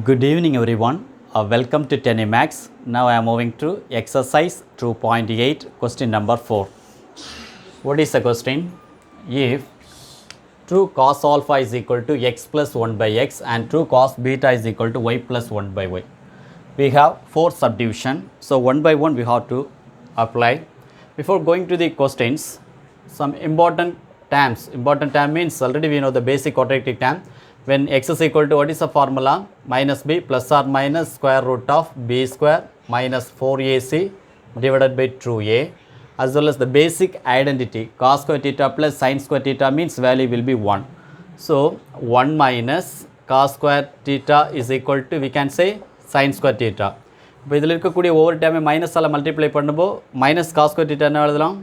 Good evening everyone. Welcome to 10 Max. Now I am moving to exercise 2.8 question number 4. What is the question? If true cos alpha is equal to x plus 1 by x and true cos beta is equal to y plus 1 by y. We have 4 subdivision. So one by one we have to apply. Before going to the questions, some important terms. Important term means already we know the basic quadratic term. When x is equal to, what is the formula? Minus b plus or minus square root of b square minus 4ac divided by 2a, as well as the basic identity cos square theta plus sin square theta means value will be 1. So 1 minus cos square theta is equal to, we can say, sin square theta. இப்போ இதில் இருக்கக்கூடிய ஒவ்வொரு டைமே மைனஸால் multiply பண்ணும்போது minus cos square theta என்ன எழுதலாம்?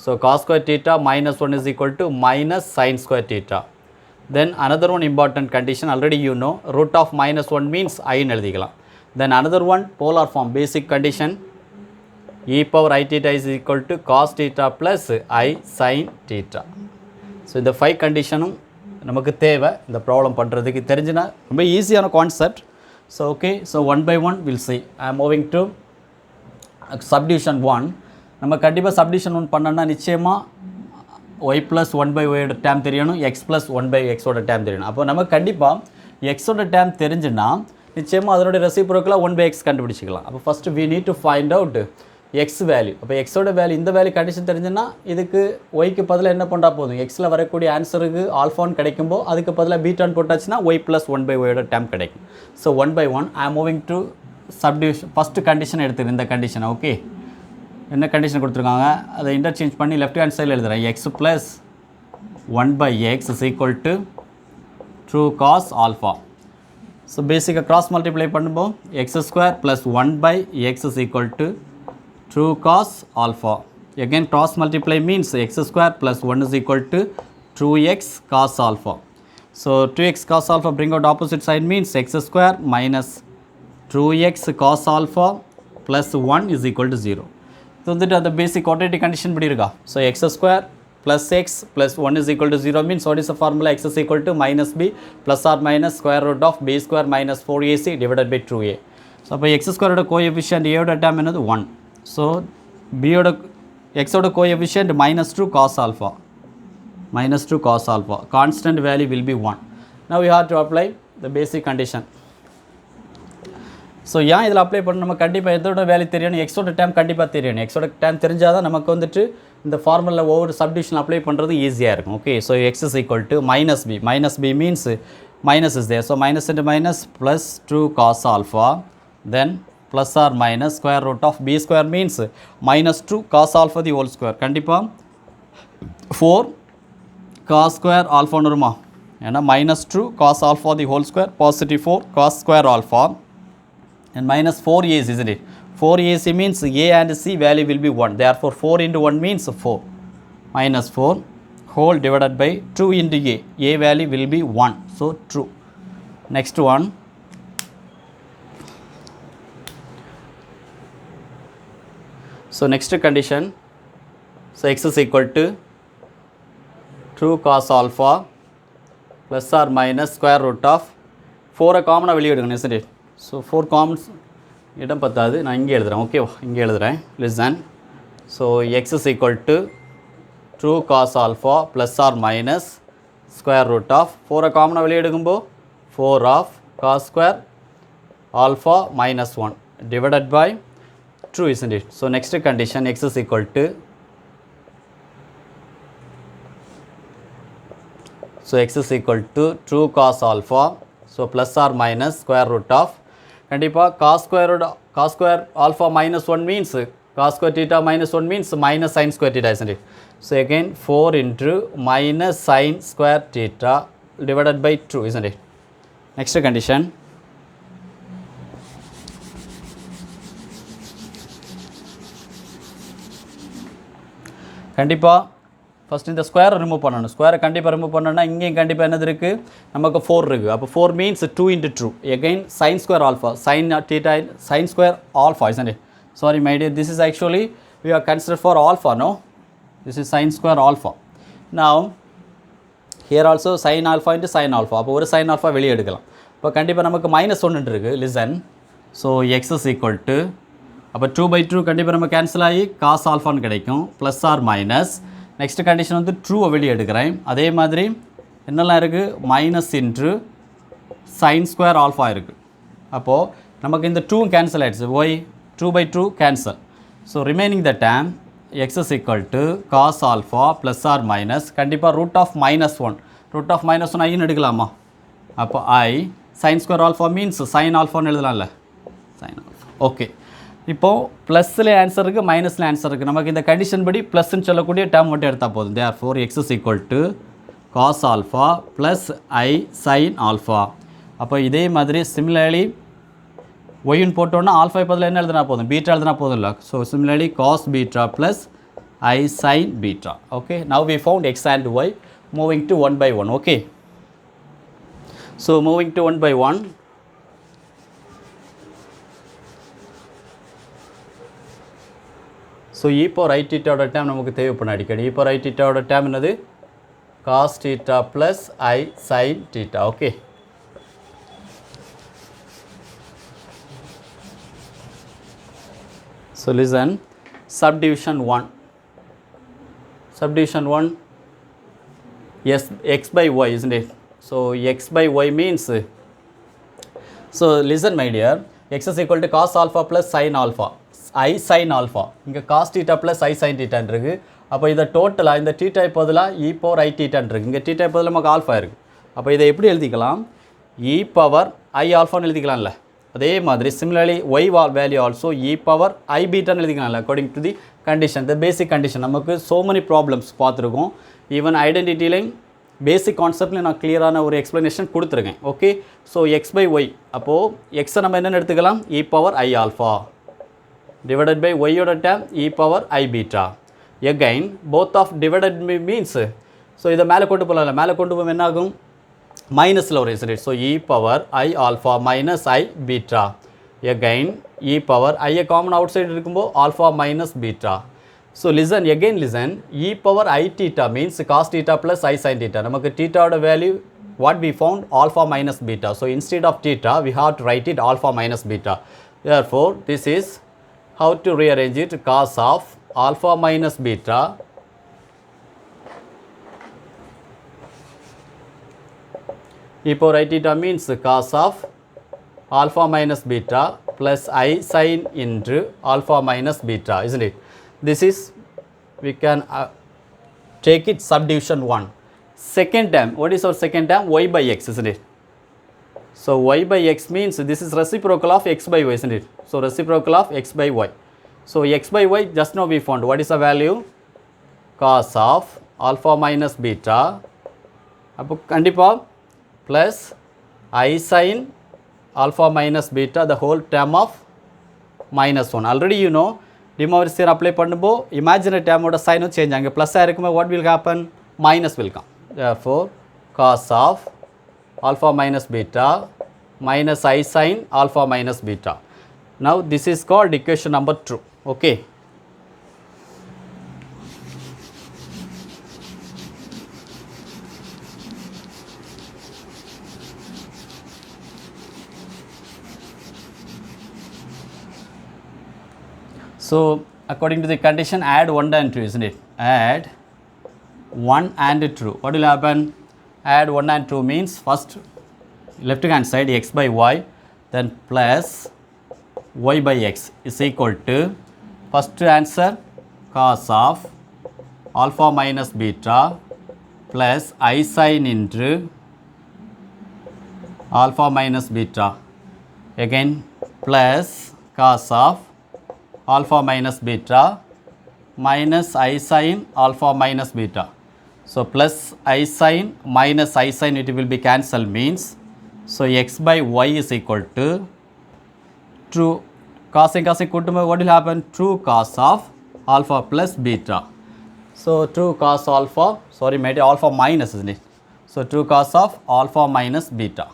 So cos square theta minus 1 is equal to minus sin square theta. Then another one important condition, already you know, root of minus 1 means I ன்னு எழுதிக்கலாம். Then another one, polar form, basic condition, e power I theta is equal to cos theta plus I sin theta. So இந்த 5 conditionும் நமக்கு தேவை இந்த problem பண்ணுறதுக்கு. தெரிஞ்சுனா ரொம்ப ஈஸியான concept. So okay, so one by one we'll see. I am moving to subdivision 1. நம்ம கண்டிப்பாக subdivision 1 பண்ணோம்னா நிச்சயமாக y plus 1 by y ஓட டேம் தெரியணும், x plus 1 by x ஓட டேம் தெரியணும். அப்போ நம்ம கண்டிப்பாக x ஓட டேம் தெரிஞ்சுன்னா நிச்சயமாக அதனோட ரெசிப்ரோக்கலாக 1 by x கண்டுபிடிச்சிக்கலாம். அப்போ first we need to find out x value. அப்போ x ஓட வேல்யூ, இந்த வேல்யூ கண்டிஷன் தெரிஞ்சுன்னா இதுக்கு yக்கு பதிலாக என்ன பண்ணால் போதும், xயில் வரக்கூடிய ஆன்சருக்கு ஆல்ஃபான்னு கிடைக்கும்போது அதுக்கு பதிலாக பீட்டான்னு போட்டாச்சுன்னா y plus 1 by y ஓட டேம் கிடைக்கும். So 1 by 1 I am moving to subdivision. First condition எடுத்துக்கிறேன், இந்த கண்டிஷன். ஓகே, என்ன கண்டிஷன் கொடுத்துருக்காங்க அதை இன்டர்சேஞ்ச் பண்ணி லெஃப்ட் ஹேண்ட் சைடில் எழுதுகிறேன். x plus 1 by x is equal to true cos alpha. So பேசிக்காக கிராஸ் மல்டிப்ளை பண்ணும்போது x square plus 1 by x is equal to true cos alpha. Again cross multiply means x square plus 1 is equal to 2x cos alpha. So 2x cos alpha bring out opposite side means x square minus 2x cos alpha plus 1 is equal to 0. So வந்துட்டு அந்த பேசிக் quadratic condition படி இருக்கா? So x square plus x plus 1 is equal to 0 means what is the formula? X is equal to minus b plus or minus square root of b square minus 4ac divided by 2a. So அப்போ x square ஓட coefficient a ஓட dam என்னது 1. So b ஓட x ஓட coefficient minus 2 cos alpha. Minus 2 cos alpha. Constant value will be 1. Now we have to apply the basic condition. So ஏன் இதில் apply பண்ண நம்ம கண்டிப்பாக எதோட வேல்யூ தெரியணும், எக்ஸோட டேம் கண்டிப்பாக தெரியணும். எக்ஸோட டேம் தெரிஞ்சால் தான் நமக்கு வந்துட்டு இந்த ஃபார்முலா ஒவ்வொரு சப்டிவிஷன் அப்ளை பண்ணுறது ஈஸியாக இருக்கும். Okay, so x is equal to minus b. Minus b means minus is there. So minus into minus plus 2 cos alpha, then plus or minus square root of b square means minus 2 cos alpha the whole square. கண்டிப்பாக 4 cos square ஆல்ஃபான்னு வருமா? ஏன்னா minus 2 cos alpha the whole square, positive 4 cos square alpha and minus 4ac, isn't it? 4ac means a and c value will be 1. Therefore 4 into 1 means 4. Minus 4 whole divided by 2 into a. A value will be 1. So true. Next one. So next condition. So x is equal to true cos alpha plus or minus square root of 4 common வெளியே எடுக்கணும், isn't it? So 4 commons இடம் பத்தாது, நான் இங்கே எழுதுகிறேன். ஓகேவா, இங்கே எழுதுகிறேன். Listen. So x is equal to two cos alpha plus or minus square root of 4 காமனாக வெளியே எடுக்கும்போது 4 of cos square alpha minus 1 divided by two, isn't it? So next condition x is equal to, so x is equal to two cos alpha, so plus or minus square root of, கண்டிப்பாக cos square alpha minus 1 means cos square theta minus 1 means minus sine square theta, isn't it? So again 4 into minus sine square theta divided by 2, isn't it? Next condition. கண்டிப்பாக first இந்த ஸ்கொயரை remove பண்ணணும். ஸ்கொயரை கண்டிப்பாக remove பண்ணணும்னா இங்கேயும் கண்டிப்பாக என்னது இருக்குது, நமக்கு 4 இருக்குது. அப்போ 4 means 2 into 2. Again sign square alpha, sine theta, sign square alpha, isn't it? Sorry my dear, this is actually we are considered for alpha, no? This is sin square alpha. Now here also sin alpha into sin alpha. அப்போ ஒரு sin alpha வெளியே எடுக்கலாம். இப்போ கண்டிப்பாக நமக்கு -1 இருக்குது listen. So x is equal to அப்போ 2/2 கண்டிப்பாக நம்ம கேன்சல் ஆகி காஸ் ஆல்ஃபான்னு கிடைக்கும் plus or minus. Next condition வந்து ட்ரூவை வெளியே எடுக்கிறேன். அதே மாதிரி என்னெல்லாம் இருக்குது minus into sine square alpha இருக்குது. அப்போது நமக்கு இந்த 2 கேன்சல் ஆகிடுச்சு. Why 2/2 cancel. So remaining the term x is equal to cos alpha plus or minus கண்டிப்பாக √(-1) √(-1) ஐன்னு எடுக்கலாமா? அப்போ i sine square alpha means sine ஆல்ஃபான்னு எழுதலாம்ல, சைன் ஆல்ஃபா. ஓகே, இப்போது ப்ளஸ்ஸில் ஆன்சர் இருக்குது, மைனஸில் ஆன்சர் இருக்குது. நமக்கு இந்த கண்டிஷன் படி ப்ளஸ்ன்னு சொல்லக்கூடிய டேர்ம் மட்டும் எடுத்தால் போதும். Therefore x is equal to cos alpha plus i sine alpha. அப்போ இதே மாதிரி சிமிலர்லி ஒய்ன்னு போட்டோன்னா ஆல்ஃபா பதில் என்ன எழுதுனா போதும், பீட்டா எழுதுனா போதும் இல்லை. So similarly cos beta plus i sine beta. Okay, now we found x and y. Moving to 1 by 1. Okay, so moving to 1 by 1. So இப்போ ரைட் தீட்டாவோட டேம் நமக்கு தேவைப்படும் அடிக்கடி. இப்போ ரைட் தீட்டாவோட டேம் என்னது cos theta plus i sine theta. Okay, so listen, subdivision 1. Subdivision 1, yes, x by y, isn't it? So x by y means, so listen my dear, x is equal to cos alpha plus sin alpha, I sin alpha. இங்கே cos theta plus I sin theta இருக்கு. அப்போ இதை டோட்டலாக இந்த theta பதிலாக e power I theta இருக்கு. இங்கே theta பதிலாக நமக்கு ஆல்ஃபா இருக்குது. அப்போ இதை எப்படி எழுதிக்கலாம், e power I alpha எழுதிக்கலாம்ல. அதே மாதிரி similarly y value also e power I பீட்டான்னு எழுதிக்கலாம்ல according to the condition, the basic condition. நமக்கு ஸோ மெனி ப்ராப்ளம்ஸ் பார்த்துருக்கோம். ஈவன் ஐடென்டிட்டிலையும் பேசிக் கான்செப்ட்லையும் நான் கிளியரான ஒரு எக்ஸ்ப்ளனேஷன் கொடுத்துருக்கேன். Okay, so x by y, அப்போது எக்ஸை நம்ம என்னென்னு எடுத்துக்கலாம், e power I alpha divided by ஒய்யோட term e power I beta. Again both of divided means, so இதை மேலே கொண்டு போகலாம்ல, மேலே கொண்டு போகும் என்ன ஆகும், மைனஸில் ஒரு incident. So e power I alpha minus I beta. Again e power ஐயை காமன் அவுட் சைடு இருக்கும்போது alpha minus beta. So listen, again listen, e power I theta means cos theta plus I sine theta. நமக்கு தீட்டாவோட value what we found alpha minus beta. So instead of theta we have to write it alpha minus beta. Therefore this is how to rearrange it, cos of alpha minus beta e power I theta means cos of alpha minus beta plus I sin into alpha minus beta, isn't it? This is, we can take it subdivision 1. Second term, what is our second term, y by x, isn't it? So y by x means this is reciprocal of x by y, isn't it? So reciprocal of x by y. So x by y just now we found, what is the value, cos of alpha minus beta அப்போ கண்டிப்பாக plus I sin alpha minus beta the whole term of -1. already you know Demoivre's theorem apply பண்ணும்போ imaginary term ஓட sign change ஆங்க plus இருக்குமே what will happen, minus will come. Therefore cos of alpha minus beta minus I sin alpha minus beta. Now this is called equation number 2. Okay. So according to the condition add 1 and 2, isn't it? Add 1 and 2. What will happen? Add 1 and 2 means first left hand side x by y, then plus y by x is equal to, first answer cos of alpha minus beta plus I sin into alpha minus beta. Again plus cos of alpha minus beta minus I sin alpha minus beta. So plus I sin minus I sin, it will be cancelled means, so x by y is equal to true cos and cos equal to what will happen, true cos of alpha plus beta. So true cos alpha, sorry made alpha minus, isn't it? So true cos of alpha minus beta.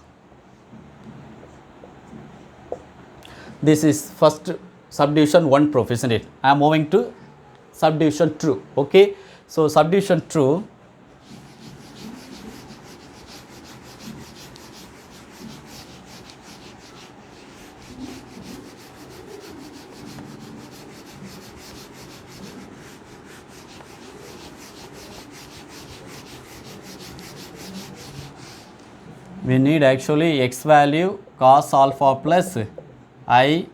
This is first subdivision 1 proof, isn't it? I am moving to subdivision 2. Okay, so subdivision 2, We need actually x value cos alpha plus I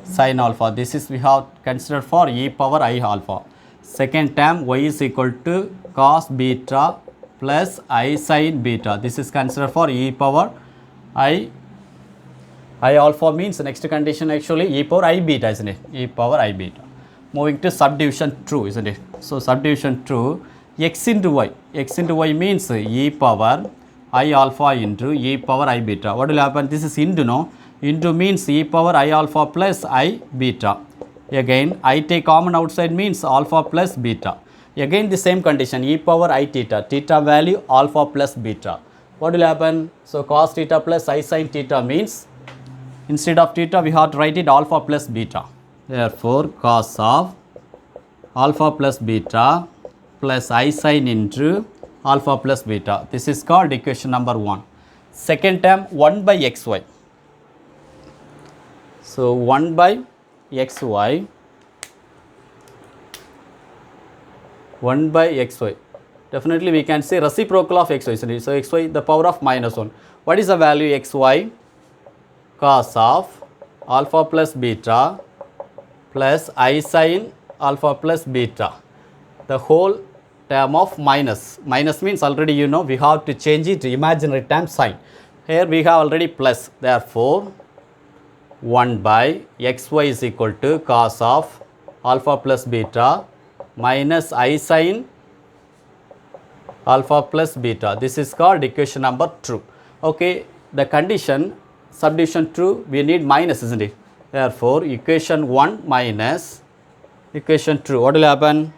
sin alpha. This is we have considered for e power I alpha. Second term y is equal to cos beta plus I sin beta. This is considered for e power I alpha means next condition actually e power I beta, isn't it? E power I beta. Moving to subdivision true, isn't it? So subdivision true, x into y. X into y means e power I alpha into e power I beta. What will happen? This is into, no? Into means e power I alpha plus I beta. Again I take common outside means alpha plus beta. Again the same condition, e power I theta. Theta value alpha plus beta. What will happen? So cos theta plus I sin theta means instead of theta we have to write it alpha plus beta. Therefore cos of alpha plus beta plus I sin into alpha plus beta. This is called equation number 1. Second term 1 by xy. So 1 by xy, 1 by xy. Definitely we can say reciprocal of xy. So xy the power of minus 1. What is the value xy? Cos of alpha plus beta plus I sin alpha plus beta. The whole term of minus. Minus means already you know we have to change it to imaginary term sign. Here we have already plus. Therefore 1 by xy is equal to cos of alpha plus beta minus I sin alpha plus beta. This is called equation number 2. Okay, the condition subdivision true, we need minus, isn't it? Therefore equation 1 minus equation 2. What will happen?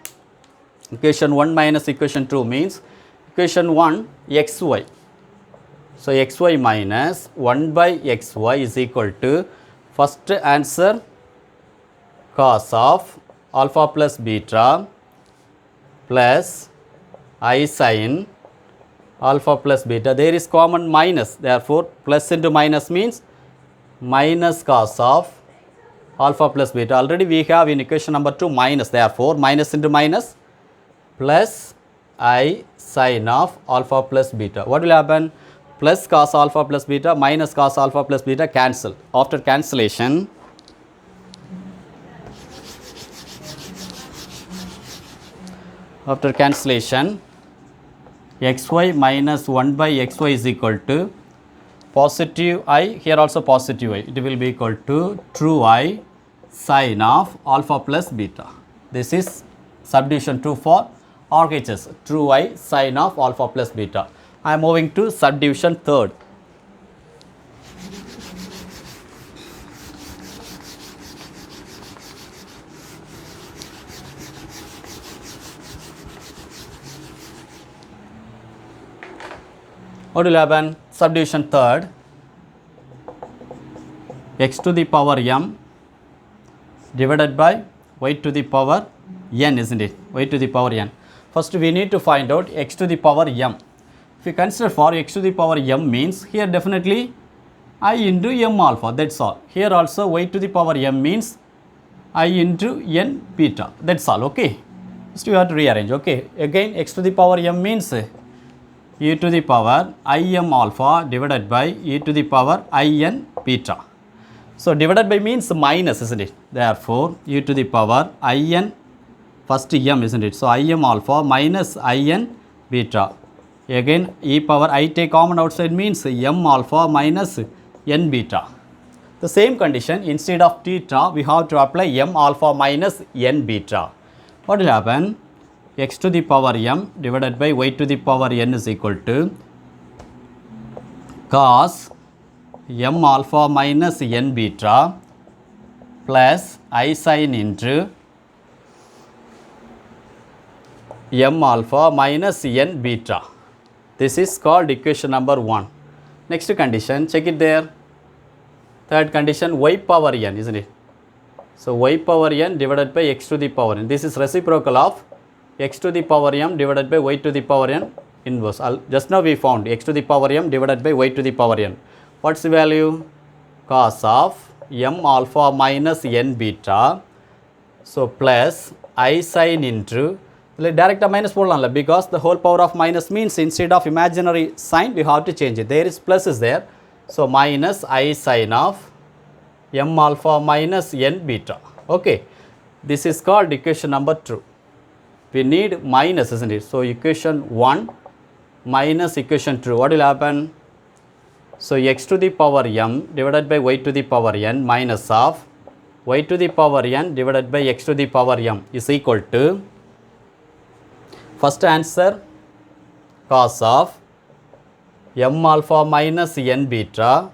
Equation 1 minus equation 2 means equation 1 xy. So xy minus 1 by xy is equal to first answer cos of alpha plus beta plus I sin alpha plus beta. There is common minus. Therefore plus into minus means minus cos of alpha plus beta. Already we have in equation number 2 minus. Therefore minus into minus plus I sin of alpha plus beta. What will happen? Plus cos alpha plus beta minus cos alpha plus beta cancel. After cancellation, xy minus 1 by xy is equal to positive I, here also positive I. It will be equal to true I sin of alpha plus beta. This is subdivision 2 for RHS, true I sin of alpha plus beta. I am moving to subdivision 3rd. What will happen? Subdivision 3rd, x to the power m divided by y to the power n, isn't it? Y to the power n. First we need to find out x to the power m. If you consider for x to the power m means here definitely I into m alpha, that's all. Here also y to the power m means I into n beta, that's all. Okay, so you have to rearrange. Okay, again x to the power m means e to the power im alpha divided by e to the power in beta. So divided by means minus, isn't it? Therefore e to the power in first m, isn't it? So im alpha minus in beta. Again e power I take common outside means m alpha minus n beta. The same condition, instead of theta we have to apply m alpha minus n beta. What will happen? X to the power m divided by y to the power n is equal to cos m alpha minus n beta plus I sin into m alpha minus n beta. This is called equation number 1. Next condition, check it there. Third condition, y power n, isn't it? So y power n divided by x to the power n. This is reciprocal of x to the power m divided by y to the power n inverse. Just now we found x to the power m divided by y to the power n. What's the value? Cos of m alpha minus n beta. So plus I sin into, direct minus போடலாம்ல, because the whole power of minus means instead of imaginary sign we have to change it. There is plus is there, so minus I sin of m alpha minus n beta. Okay, this is called equation number 2. We need minus, isn't it? So equation 1 minus equation 2, what will happen? So x to the power m divided by y to the power n minus of y to the power n divided by x to the power m is equal to, first answer, cos of m alpha minus n beta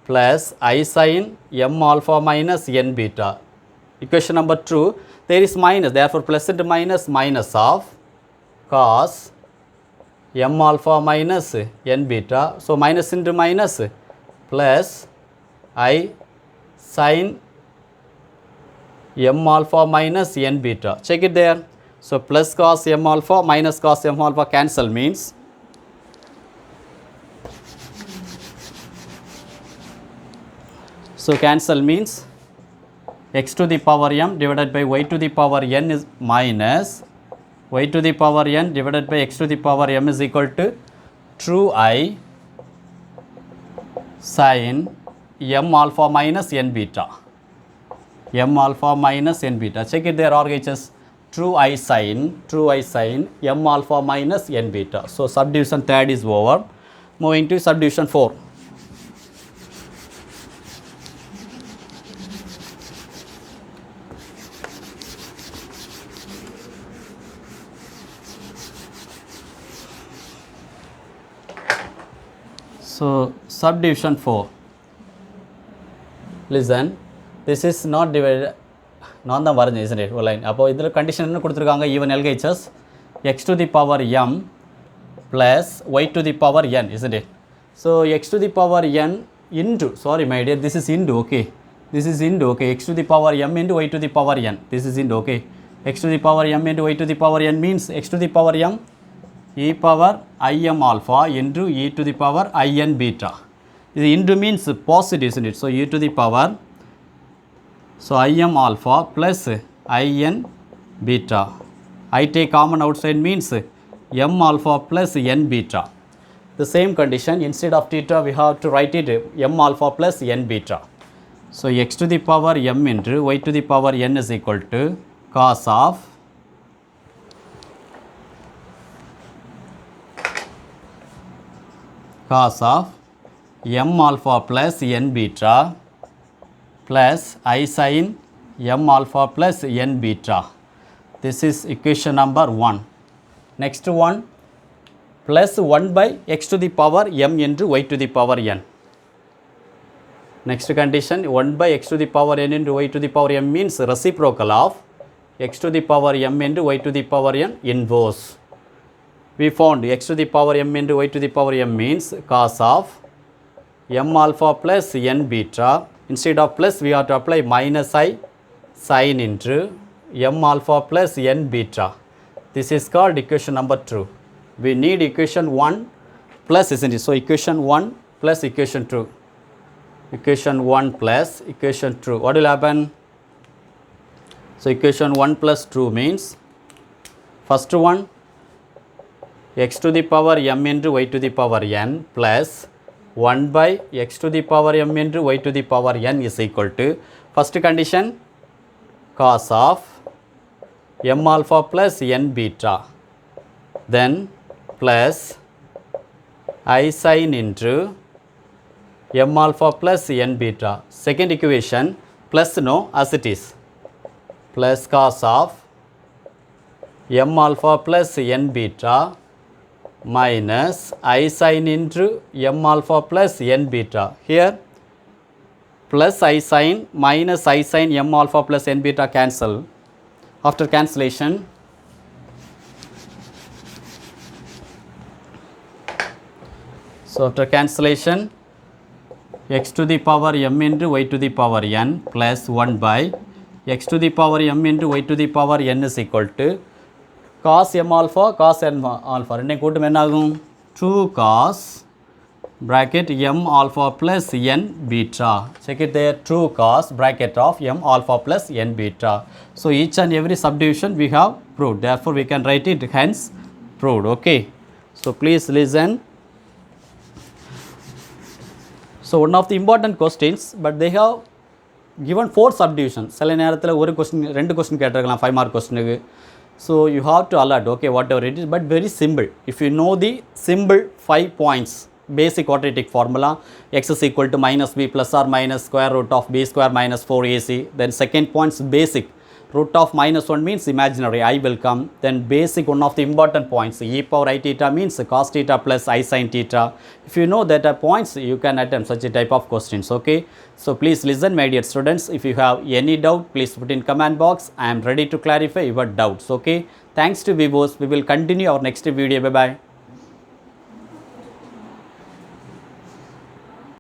plus I sin m alpha minus n beta. Equation number 2, there is minus, therefore plus into minus, minus of cos m alpha minus n beta. So minus into minus plus I sin m alpha minus n beta. Check it there. So plus cos m alpha minus cos m alpha cancel means x to the power m divided by y to the power n is minus y to the power n divided by x to the power m is equal to true I sin m alpha minus n beta. M alpha minus n beta. Check it there, RHS. True I sin m alpha minus n beta. So subdivision 3 is over. Moving to subdivision 4. So subdivision 4. Listen, this is not divided. நான் தான் வரைஞ்சேன், isn't it? ஒரு line. அப்போ இதில் condition என்ன கொடுத்துருக்காங்க? Even LHS x to the power m plus y to the power n, isn't it? So x to the power n into, sorry my dear, this is into, okay. This is into, okay. X to the power m into y to the power n. This is into, okay. X to the power m into y to the power n means x to the power m e power im alpha into e to the power in beta. This into means positive, isn't it? So e to the power, so im alpha plus in beta. I take common outside means m alpha plus n beta. The same condition, instead of theta we have to write it m alpha plus n beta. So x to the power m into y to the power n is equal to cos of m alpha plus n beta plus I sin m alpha plus n beta. This is equation number 1. Next one, plus 1 by x to the power m into y to the power n. Next condition, 1 by x to the power n into y to the power m means reciprocal of x to the power m into y to the power n inverse. We found x to the power m into y to the power m means cos of m alpha plus n beta. Instead of plus we have to apply minus I sin into m alpha plus n beta. This is called equation number 2. We need equation 1 plus, isn't it? So equation 1 plus equation 2. Equation 1 plus equation 2. What will happen? So equation 1 plus 2 means, first one, x to the power m into y to the power n plus 1 by x to the power m into y to the power n is equal to, first condition, cos of m alpha plus n beta, then plus I sin into m alpha plus n beta. Second equation, plus no, as it is, plus cos of m alpha plus n beta minus I sin into m alpha plus n beta. Here plus I sin minus I sin m alpha plus n beta cancel. After cancellation, so after cancellation, x to the power m into y to the power n plus 1 by x to the power m into y to the power n is equal to cos m alpha cos n alpha. ரெண்டே கூட்டம் என்ன ஆகும்? 2 cos bracket m alpha plus n beta. Check it there, true cos bracket of m alpha plus n beta. So each and every subdivision we have proved, therefore we can write it hence proved. Okay, so please listen. So one of the important questions, but they have given 4 subdivisions. சில நேரத்தில் ஒரு question 2 question கேட்டிருக்கலாம் 5 mark கொஸ்டினுக்கு. So you have to alert, okay, whatever it is, but very simple. If you know the simple 5 points, basic quadratic formula, x is equal to minus b plus or minus square root of b square minus 4ac. Then second point is basic. Root of minus 1 means imaginary, I will come. Then basic, one of the important points, e power I theta means cos theta plus I sin theta. If you know that points, you can attempt such a type of questions. Okay, so please listen, my dear students. If you have any doubt, please put in comment box. I am ready to clarify your doubts. Okay, thanks to Vivos. We will continue our next video. Bye bye.